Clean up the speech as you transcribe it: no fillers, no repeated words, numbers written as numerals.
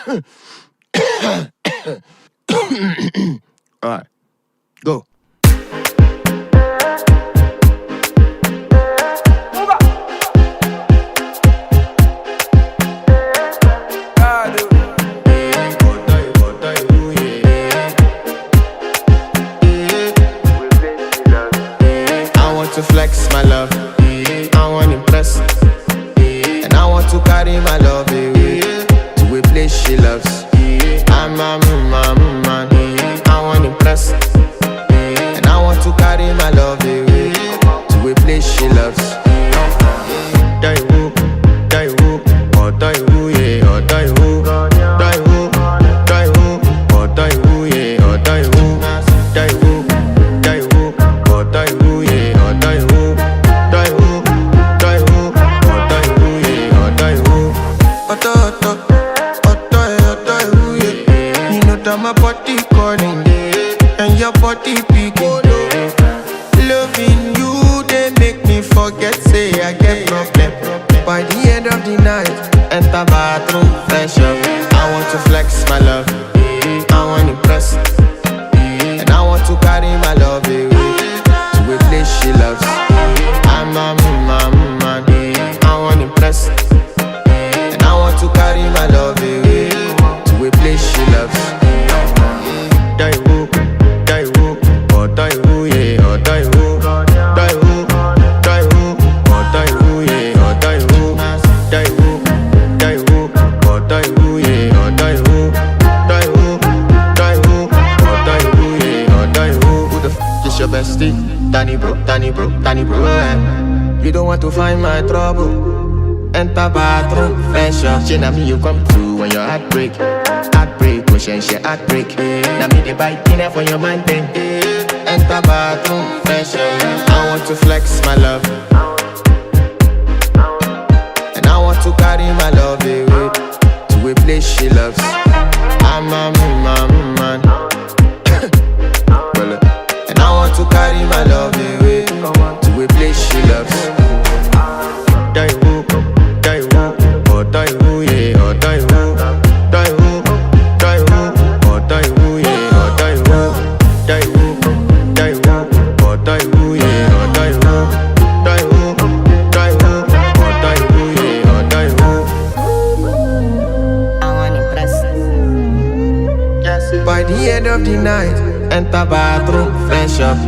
Alright, go. I want to flex my love, I want to impress, and I want to carry my love away to a place she loves. I'm a man, I want to impress, and I want to carry my love away to a place she loves. Die who, or die who, yeah, or die who, die who, or die who, yeah, or die who, die who, or die who, yeah, or die who, die who, or die who, yeah, or die who. You know that my body calling and your body picking. Loving you, they make me forget, say I get problem. By the end of the night, enter bathroom, fresh up. I want to flex my love, I want to impress, and I want to carry my love away to a place she loves. I'm a man, I want to impress, and I want to carry my love away to a place she loves. Die who, or die who, yeah, or die who, die who, or die who, yeah, or die who, die who, or die who, yeah, or die who, die who, or die who, yeah, or die who. Who the f is your bestie? Danny bro, You don't want to find my trouble. Enter bathroom, fresh up. She na me you come through when your heartbreak, pushing she heartbreak. Now me the bite dinner for your man then. Enter bathroom, fresh up. I want to flex my love, and I want to carry my love away to a place she loves. I'm a man, and I want to carry my love away to a place she loves. Die who, or die who, yeah, or die who, die who, or die who, yeah, or die who, die who, or die who, yeah, or die who, die who, or die who, yeah, or die who. I want to impress. Yes. By the end of the night, enter bathroom, fresh up.